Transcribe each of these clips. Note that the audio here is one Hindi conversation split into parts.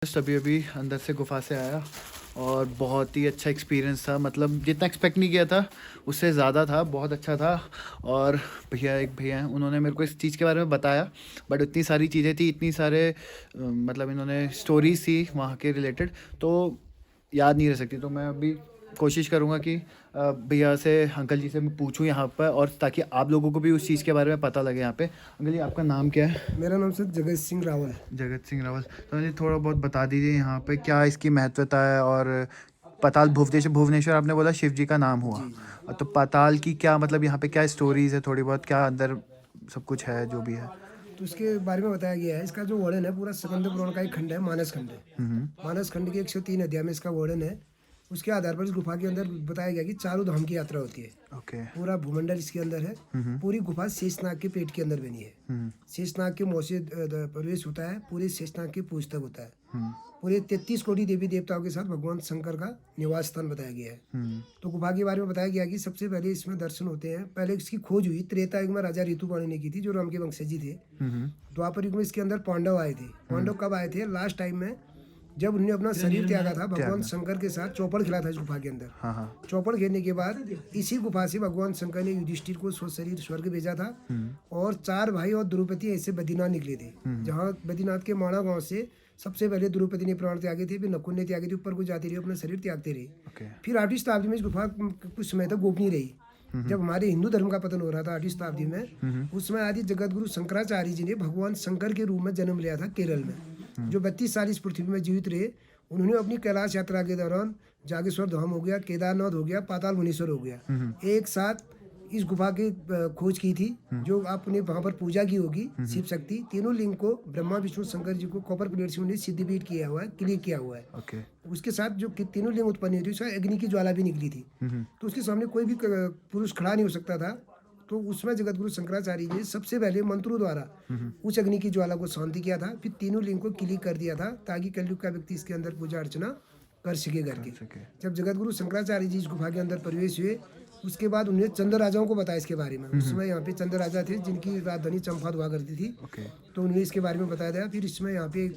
जस्ट अभी अभी अंदर से गुफा से आया और बहुत ही अच्छा एक्सपीरियंस था। मतलब जितना एक्सपेक्ट नहीं किया था उससे ज़्यादा था, बहुत अच्छा था। और एक भैया हैं, उन्होंने मेरे को इस चीज़ के बारे में बताया, बट इतनी सारी चीज़ें थी, इतनी सारे मतलब इन्होंने स्टोरीज थी वहाँ के रिलेटेड, तो याद नहीं रह सकती। तो मैं अभी कोशिश करूँगा कि भैया से, अंकल जी से मैं पूछूँ यहाँ पर, और ताकि आप लोगों को भी उस चीज़ के बारे में पता लगे यहाँ पे। अंकल जी, आपका नाम क्या है? मेरा नाम सर जगत सिंह रावल। जगत सिंह रावत। तो मुझे थोड़ा बहुत बता दीजिए यहाँ पे क्या इसकी महत्वता है। और पाताल भुवनेश्वर, भुवनेश्वर आपने बोला शिव जी का नाम हुआ, जी जी। और तो पाताल की क्या मतलब यहाँ पे क्या स्टोरीज है, थोड़ी बहुत क्या अंदर सब कुछ है जो भी है? तो इसके बारे में बताया गया है, इसका जो वर्णन है पूरा स्कंद पुराण का एक खंड है, मानस खंड है। हम्म। मानस खंड के 103 अध्याय में इसका वर्णन है। उसके आधार पर इस गुफा के अंदर बताया गया कि चारों धाम की यात्रा होती है। ओके। पूरा भूमंडल इसके अंदर है। पूरी गुफा शेषनाग के पेट के अंदर बनी है। शेषनाग के मुंह से प्रवेश होता है, पूरे शेषनाग की पूछ तक होता है। पूरे 33 कोटि देवी देवताओं के साथ भगवान शंकर का निवास स्थान बताया गया है। तो गुफा के बारे में बताया गया कि सबसे पहले इसमें दर्शन होते हैं। पहले इसकी खोज हुई त्रेता युग में राजा ऋतुपर्णी ने की थी, जो राम के वंशज थे। द्वापर युग में इसके अंदर पांडव आए थे। पांडव कब आए थे? लास्ट टाइम में, जब उन्होंने अपना शरीर त्यागा था भगवान शंकर के साथ, चौपड़ खेला था इस गुफा के अंदर। हाँ हाँ। चौपड़ खेलने के बाद इसी गुफा से भगवान शंकर ने युधिष्ठिर को शरीर स्वर्ग भेजा था। और 4 भाई और द्रौपदी ऐसे बद्रीनाथ निकले थे। जहाँ बद्रीनाथ के माणा गांव से सबसे पहले द्रौपदी ने प्राण त्यागे थे, फिर नकुल ने त्यागे थे, ऊपर को जाती रही, अपना शरीर त्यागते रहे। फिर 8वीं शताब्दी में इस गुफा कुछ समय तक गोपनीय रही। जब हमारे हिंदू धर्म का पतन हो रहा था 8वीं शताब्दी में, उस समय आदि जगत गुरु शंकराचार्य जी ने भगवान शंकर के रूप में जन्म लिया था केरल में। जो 32 साल इस पृथ्वी में जीवित रहे, उन्होंने अपनी कैलाश यात्रा के दौरान जागेश्वर धाम हो गया, केदारनाथ हो गया, पाताल मुनीश्वर हो गया, एक साथ इस गुफा की खोज की थी। जो आपने वहाँ पर पूजा की होगी शिव शक्ति, तीनों लिंग को ब्रह्मा विष्णु शंकर जी को कॉपर प्लेट से उन्हें सिद्धिपीठ किया हुआ है, क्लियर किया हुआ है। ओके। उसके साथ जो तीनों लिंग उत्पन्न हुई थी, उसका अग्नि की ज्वाला भी निकली थी। तो उसके सामने कोई भी पुरुष खड़ा नहीं हो सकता था। तो उसमें जगत गुरु शंकराचार्य जी ने सबसे पहले मंत्रों द्वारा उस अग्नि की ज्वाला को शांति किया था, फिर तीनों लिंग को क्लियर कर दिया था, ताकि कलयुग का व्यक्ति इसके अंदर पूजा अर्चना कर सके करके। जब जगत गुरु शंकराचार्य जी इस गुफा के अंदर प्रवेश हुए, उसके बाद उन्हें चंद्र राजाओं को बताया इसके बारे में। उस समय यहाँ पे चंद्र राजा थे, जिनकी राजधानी चंपा हुआ करती थी। तो उन्हें इसके बारे में बताया गया। फिर इसमें यहाँ पे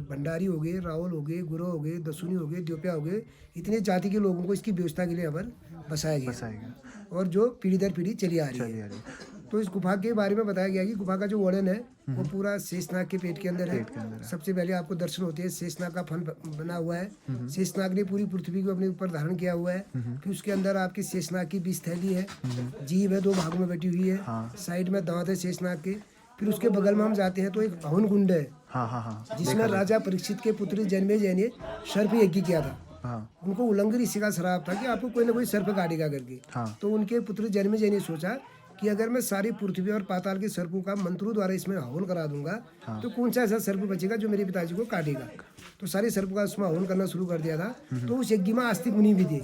भंडारी हो गए, रावल हो गए, गुरु हो गए, दसुनी हो गए, द्योप्या हो गए, इतने जाति के लोगों को इसकी व्यवस्था के लिए यहाँ पर बसाया गया, और जो पीढ़ी दर पीढ़ी चली आ रही है। तो इस गुफा के बारे में बताया गया कि गुफा का जो वर्णन है वो पूरा शेषनाग के पेट के अंदर है। सबसे पहले आपको दर्शन होते हैं, शेषनाग का फन बना हुआ है। शेषनाग ने पूरी पृथ्वी को अपने ऊपर धारण किया हुआ है। फिर उसके अंदर आपकी शेषनाग की 20 थैली है, जीभ है, 2 भागों में बैठी हुई है। साइड में दांत है शेषनाग के। फिर उसके बगल में हम जाते हैं तो एक हवन कुंड है, जिसमें राजा परीक्षित के पुत्र जन्मेजय ने सर्प यज्ञ किया था। उनको उल्लंघ ऋषि का श्राप था कि आपको कोई ना कोई सर्प काटेगा करके। तो उनके पुत्र जन्मेजय ने सोचा कि अगर मैं सारी पृथ्वी और पाताल के सर्पों का मंत्रों द्वारा इसमें हवन करा दूंगा, तो कौन सा ऐसा सर्प बचेगा जो मेरे पिताजी को काटेगा। तो सारे सर्प का उसमें हवन करना शुरू कर दिया था। तो उस यज्ञ में आस्तिक मुनि भी थे।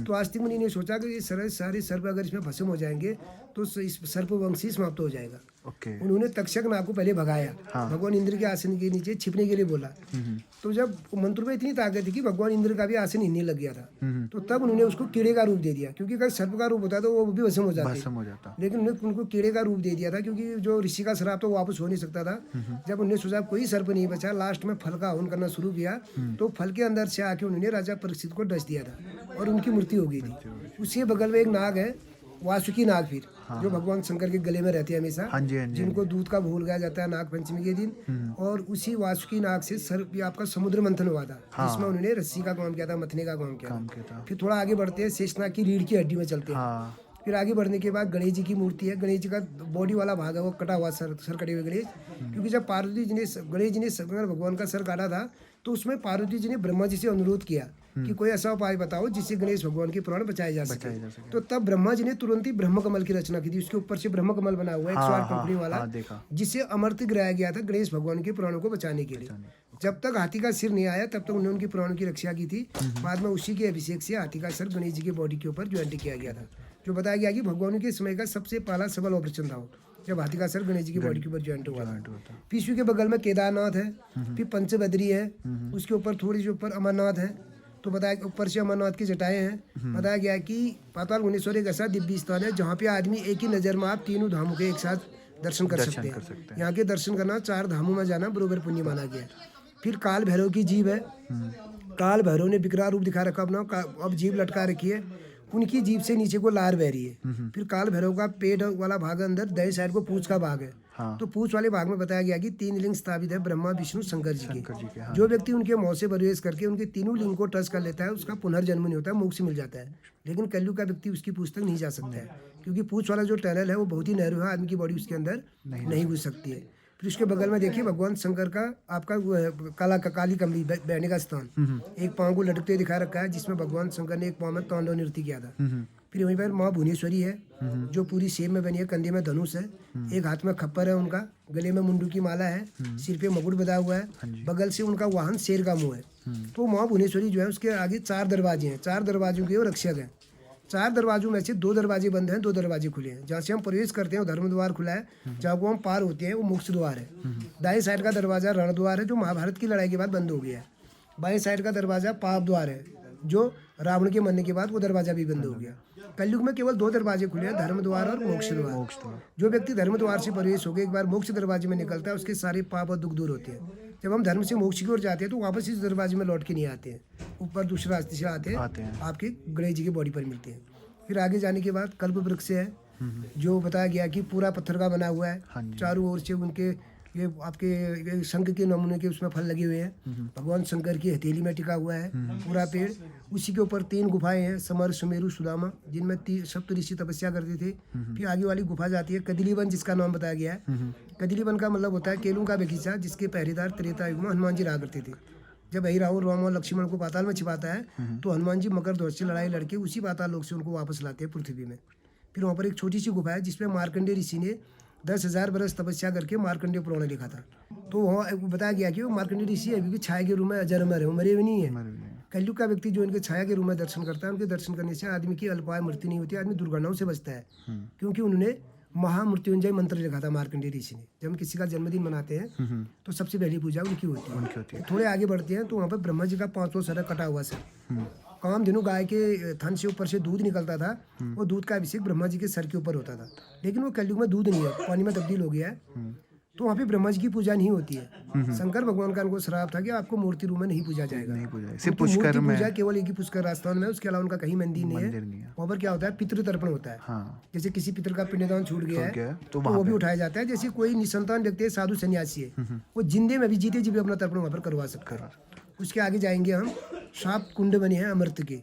तो आस्तिक मुनि ने सोचा कि ये सारे सर्प अगर इसमें भस्म हो जाएंगे तो इस सर्प वंश ही समाप्त हो जाएगा। उन्होंने तक्षक नाग को पहले भगाया, भगवान इंद्र के आसन के नीचे छिपने के लिए बोला। तो जब मंत्र में इतनी ताकत थी कि भगवान इंद्र का भी आसन हिलने लग गया था, तो तब उन्होंने उसको कीड़े का रूप दे दिया, क्योंकि अगर सर्प का रूप होता तो वो भी भस्म हो जाता। लेकिन उन्होंने उनको कीड़े का रूप दे दिया था, क्योंकि जो ऋषि का श्राप तो वापस हो नहीं सकता था। जब उन्होंने सोचा कोई सर्प नहीं बचा, लास्ट में फल का हवन करना शुरू किया, तो फल के अंदर से आके उन्होंने राजा परीक्षित को डस दिया था और उनकी मृत्यु हो गई थी। उसके बगल में एक नाग है, वासुकी नाग, फिर जो भगवान शंकर के गले में रहते हैं हमेशा, जिनको दूध का भूल गाया जाता है नाग पंचमी के दिन। और उसी वासुकी नाग से सर्प आपका समुद्र मंथन हुआ था, जिसमें उन्होंने रस्सी का काम किया था, मथने का काम किया था। फिर थोड़ा आगे बढ़ते हैं, शेषनाग की रीढ़ की हड्डी में चलते हैं। फिर आगे बढ़ने के बाद गणेश जी की मूर्ति है। गणेश जी का बॉडी वाला भाग है वो कटा हुआ, सर कटे हुए गणेश। क्योंकि जब पार्वती जी ने गणेश जी ने शंकर भगवान का सर काटा था, तो उसमें पार्वती जी ने ब्रह्मा जी से अनुरोध किया कि कोई ऐसा उपाय बताओ जिससे गणेश भगवान के प्राण बचाए जा सके। तो तब ब्रह्मा जी ने तुरंत ही ब्रह्म कमल की रचना की थी। उसके ऊपर से ब्रह्म कमल बना हुआ है, 108 कंपनी वाला, जिसे अमृत गिराया गया था गणेश भगवान के प्राणों को बचाने के लिए। जब तक हाथी का सिर नहीं आया तब तक उन्होंने उनके प्राणों की रक्षा की थी। बाद में उसी के अभिषेक से हाथी का सिर गणेश जी की बॉडी के ऊपर ज्वाइंट किया गया था, जो बताया गया कि भगवान के समय का सबसे पहला सबल ऑपरेशन था, जब हाथी का सर गणेश जी की बॉडी के ऊपर ज्वाइंट हुआ था। पिछू के बगल में केदारनाथ है, फिर पंचबद्री है, उसके ऊपर थोड़ी सी ऊपर अमरनाथ है। तो बताया ऊपर से अमरनाथ की जटाएं हैं। बताया गया कि पाताल मुनीश्वर एक ऐसा दिव्य स्थान है जहाँ पे आदमी एक ही नज़र में आप तीनों धामों के एक साथ दर्शन कर सकते हैं। यहाँ के दर्शन करना 4 धामों में जाना बरोबर पुण्य माना गया है। फिर काल भैरव की जीभ है। काल भैरव ने विकराल रूप दिखा रखा अपना, अब जीभ लटका रखी है, उनकी जीभ से नीचे को लार बह रही है। फिर काल भैरव का पेट वाला भाग अंदर, दाएं साइड को पूंछ का भाग है। हाँ। तो पूंछ वाले भाग में बताया गया कि 3 लिंग स्थापित है ब्रह्मा विष्णु शंकर जी शंकर जी के, के। हाँ। जो व्यक्ति उनके मुंह से प्रवेश करके उनके तीनों लिंग को टच कर लेता है, उसका पुनर्जन्म नहीं होता है, मोक्ष मिल जाता है। लेकिन कलयुग का व्यक्ति उसकी पूंछ तक नहीं जा सकता है, क्योंकि पूंछ वाला जो टनल है वो बहुत ही नैरो है, आदमी की बॉडी उसके अंदर नहीं घुस सकती है। फिर उसके बगल में देखिए भगवान शंकर का आपका वो है, काली कमली बैठने का स्थान, एक पाँव को लटकते दिखा रखा है, जिसमें भगवान शंकर ने एक पाँव में तांडव नृत्य किया था। फिर वहीं पर माँ भुवनेश्वरी है, जो पूरी सेब में बनी है, कंधे में धनुष है, एक हाथ में खप्पर है उनका, गले में मुंडू की माला है, सिर पे मुकुट बंधा हुआ है, बगल से उनका वाहन शेर का मुंह है। तो माँ भुवनेश्वरी जो है उसके आगे 4 दरवाजे हैं, 4 दरवाजों के वो रक्षक हैं। 4 दरवाजों में से 2 दरवाजे बंद हैं, 2 दरवाजे खुले हैं। जहाँ से हम प्रवेश करते हैं वो धर्म द्वार खुला है, जहाँ को हम पार होते हैं वो मोक्ष द्वार है। दाएं साइड का दरवाजा रण द्वार है, जो महाभारत की लड़ाई के बाद बंद हो गया है। बाएं साइड का दरवाजा पाप द्वार है, जो रावण के मरने के बाद वो दरवाजा भी बंद हो गया। कलयुग में केवल 2 दरवाजे खुले हैं, धर्म द्वार और मोक्ष द्वार। जो व्यक्ति धर्म द्वार से प्रवेश होकर एक बार मोक्ष दरवाजे में निकलता है, उसके सारे पाप और दुख दूर होते हैं। जब हम धर्म से मोक्ष की ओर जाते हैं तो वापस इस दरवाजे में लौट के नहीं आते हैं, ऊपर दूसरा रास्ते से आते हैं, आपके गणेश जी की बॉडी पर मिलते हैं। फिर आगे जाने के बाद कल्प वृक्ष है, जो बताया गया कि पूरा पत्थर का बना हुआ है, चारों ओर से उनके ये आपके शंख के नमूने के उसमें फल लगे हुए हैं। भगवान शंकर की हथेली में टिका हुआ है पूरा पेड़। उसी के ऊपर 3 गुफाएं हैं, समर, सुमेरु, सुदामा, जिनमें 3 सप्त ऋषि तपस्या करते थे। फिर आगे वाली गुफा जाती है कदिली वन, जिसका नाम बताया गया है। कदिली वन का मतलब होता है केलों का बगीचा, जिसके पहरेदार त्रेता युग में हनुमान जी रहा करते थे। जब वही राहुल राम और लक्ष्मण को पाताल में छिपाता है, तो हनुमान जी मकर ध्वज से लड़ाई लड़के उसी पाताल लोक से उनको वापस लाते हैं पृथ्वी में। फिर वहाँ पर एक छोटी सी गुफा है, जिसमें मार्कंडेय ऋषि ने 10,000 बरस तपस्या करके मार्कंडेय पुराण लिखा था। तो वहाँ बताया गया कि वो मार्कंडेय ऋषि अभी भी छाया के रूप में अजर अमर है, मरे हुए नहीं है। कलयुग का व्यक्ति जो इनके छाया के रूप में दर्शन करता है, उनके दर्शन करने से आदमी की अल्पायु मृत्यु नहीं होती, आदमी दुर्घटनाओं से बचता है, क्योंकि उन्होंने महामृत्युंजय मंत्र लिखा था मार्कंडेय ऋषि ने। जब हम किसी का जन्मदिन मनाते हैं तो सबसे पहली पूजा उनकी होती है। थोड़े आगे बढ़ते हैं तो वहाँ पर ब्रह्मा जी का 500 सर कटा हुआ सर, कामधेनु गाय के थन से ऊपर से दूध निकलता था, वो दूध का अभिषेक ब्रह्मा जी के सर के ऊपर होता था। लेकिन वो कलयुग में दूध नहीं है, पानी में तब्दील हो गया है, तो वहाँ पे ब्रह्मा जी की पूजा नहीं होती है। शंकर भगवान का उनको श्राप था कि आपको मूर्ति रूप में नहीं पूजा जाएगा, सिर्फ पुष्कर में पूजा केवल एक ही पुष्कर राजस्थान में, उसके अलावा उनका कहीं मंदिर नहीं है। वहाँ पर क्या होता है, पितृ तर्पण होता है। जैसे किसी पितर का पिंडदान छूट गया है तो वो भी उठाया जाता है। जैसे कोई निसंतान व्यक्ति है, साधु सन्यासी है, वो जिंदे में भी जीते जी भी अपना तर्पण वहाँ पर करवा सकता है। उसके आगे जाएंगे हम, 7 कुंड बने हैं अमृत के।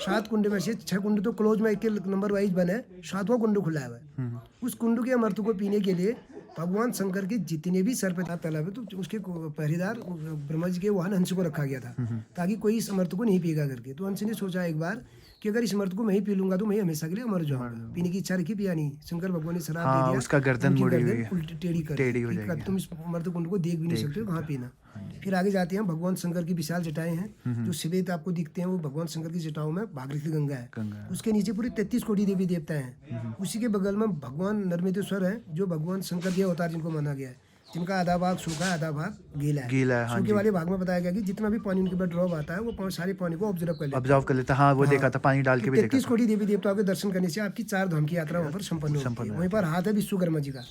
7 कुंड में से 6 कुंड तो क्लोज में एक नंबर वाइज बने, 7वां कुंड खुला हुआ है। उस कुंड के अमृत को पीने के लिए भगवान शंकर के जितने भी सर पे तालाब है, तो उसके पहरेदार ब्रह्मा जी के वाहन हंस को रखा गया था, ताकि कोई इस अमृत को नहीं पिएगा करके। तो हंस ने सोचा एक बार कि अगर इस अमृत को मैं ही पी लूंगा तो मैं हमेशा के लिए अमर जाऊंगा। पीने की इच्छा रखी, पिया नहीं। शंकर भगवान ने शराब दे दिया, उसका गर्दन उल्टी टेढ़ी हो जाएगी, तुम इस अमृत कुंड को देख भी नहीं सकते हो, कहाँ पीना। फिर आगे जाते हैं, भगवान शंकर की विशाल जटाएं हैं, जो श्वेत आपको दिखते हैं, वो भगवान शंकर की जटाओं में भागीरथी गंगा है। उसके नीचे पूरी 33 कोटि देवी देवता हैं। उसी के बगल में भगवान नर्मदेश्वर है, जो भगवान शंकर के अवतार जिनको माना गया है, जिनका आधा भाग सूखा है, आधा भाग गीला है। सूखे वाले भाग में बताया गया कि जितना भी पानी उनके ऊपर ड्रॉप आता है, वो सारे पानी को ऑब्जर्व कर लेता है। वो देखा था, पानी डाल के भी देखा था। 33 कोटि देवी देवताओं के दर्शन करने से आपकी 4 धाम की यात्रा वहाँ पर संपन्न होती है। वहीं पर हाथ है विश्वकर्मा जी का।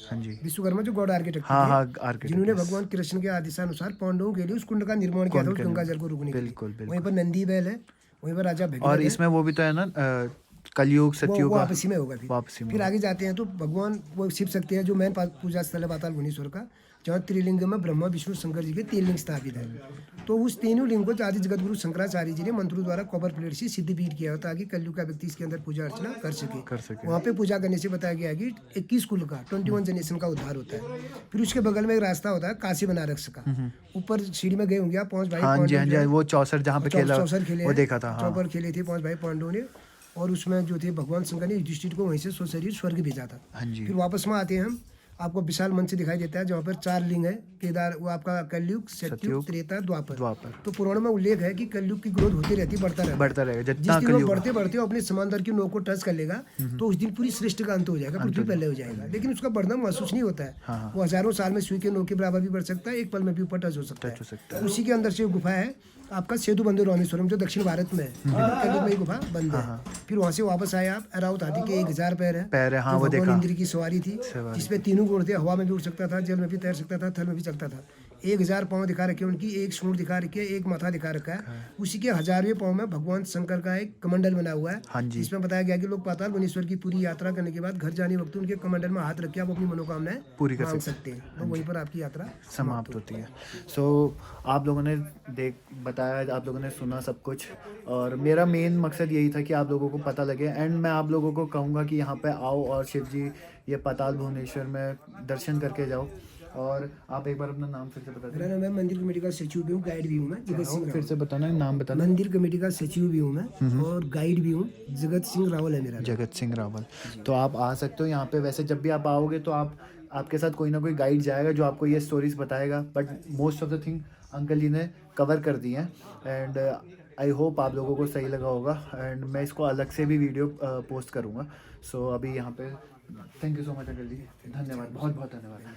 विश्वकर्मा जो गॉड आर्किटेक्ट, जिन्होंने भगवान कृष्ण के आदेशानुसार पांडवों के लिए उस कुंड का निर्माण किया था, उस गंगा जल को रोकने के लिए। वहीं पर नंदी बैल है, वहीं पर राजा भगवान। और इसमें वो भी तो है ना, कलयुग सतयुग वापसी में होगा। फिर आगे जाते हैं तो भगवान वो शिव शक्ति है, जो मेन पूजा स्थल है पाताल भुवनेश्वर का, जहाँ त्रिलिंग में ब्रह्मा विष्णु शंकर जी के 3 लिंग स्थापित है। तो उस तीनों लिंग को आदि जगत गुरु शंकराचार्य जी ने मंत्रों द्वारा कॉपर प्लेट से सिद्ध पीठ किया, ताकि कलयुग का व्यक्ति इसके अंदर पूजा अर्चना कर सके। वहाँ पे पूजा करने से बताया गया कि 21 कुल का 21 जनरेशन का उद्धार होता है। फिर उसके बगल में एक रास्ता होता है काशी बनारस का, ऊपर सीढ़ी में गए होंगे आप, 5 भाई पांडव, वो चौसर जहाँ पे चौसर खेले, वो देखा था, चौपर खेले थे 5 भाई पांडवों ने। और उसमें जो थे भगवान शंकर ने युधिष्ठिर को वहीं से स्वशरीर स्वर्ग भेजा था। फिर वापस में आते हैं हम, आपको विशाल मंच दिखाई देता है, जहाँ पर 4 लिंग है, केदार, वो आपका कलयुग, सतयुग, त्रेता, द्वापर। तो पुराण में उल्लेख है कि कलयुग की ग्रोथ होती रहती, बढ़ता रहेगा। जिस दिन वो बढ़ते बढ़ते अपने समांतर की नोक को टच कर लेगा, तो उस दिन पूरी सृष्टि का अंत हो जाएगा, पृथ्वी पहले हो जाएगा। लेकिन उसका बढ़ना महसूस नहीं होता है, वो हजारों साल में सुई के नोक के बराबर भी बढ़ सकता है, एक पल में भी ऊपर टच हो सकता है। उसी के अंदर से गुफा है आपका सेतु बंधु रामेश्वरम, जो दक्षिण भारत में है, कलयुग में गुफा बंद है। फिर वहाँ से वापस आए आप, एरावत हाथी के 1000 पैर है, भगवान इंद्र की सवारी थी, जिसपे 3 घोड़े थे, हवा में भी उड़ सकता था, जल में भी तैर सकता था, थल में भी चलता था। 1000 पाँव दिखा रखे हैं उनकी, एक सूंड दिखा रखी है, एक माथा दिखा रखा है। उसी के 1000वें पाँव में भगवान शंकर का एक कमंडल बना हुआ है। हाँ जी। इसमें बताया गया कि लोग पाताल वनेश्वर की पूरी यात्रा करने के बाद घर जाने वक्त उनके कमंडल में हाथ रख के आप अपनी मनोकामनाएं पूरी कर मांग सकते सकते हैं, तो वहीं पर आपकी यात्रा समाप्त होती है। सो आप लोगों ने बताया, आप लोगों ने सुना सब कुछ, और मेरा मेन मकसद यही था कि आप लोगों को पता लगे। एंड मैं आप लोगों को कहूँगा कि यहाँ पे आओ और शिव जी ये पाताल भुवनेश्वर में दर्शन करके जाओ। और आप एक बार अपना नाम फिर से बता दें। मेरा नाम है, मंदिर कमेटी का सचिव भी हूँ, गाइड भी हूँ मैं, जगत सिंह फिर रावल। से बताना, नाम बताना। मंदिर कमेटी का सचिव भी हूँ मैं और गाइड भी हूँ, जगत सिंह रावल है मेरा नाम। जगत सिंह रावल। तो आप आ सकते हो यहाँ पे। वैसे जब भी आप आओगे तो आपके साथ कोई ना कोई गाइड जाएगा जो आपको ये स्टोरीज बताएगा, but most of the thing uncle ji ने कवर कर दी हैं। एंड आई होप आप लोगों को सही लगा होगा। एंड मैं इसको अलग से भी वीडियो पोस्ट करूँगा। सो अभी यहाँ पे thank you so much uncle ji, धन्यवाद, बहुत बहुत धन्यवाद।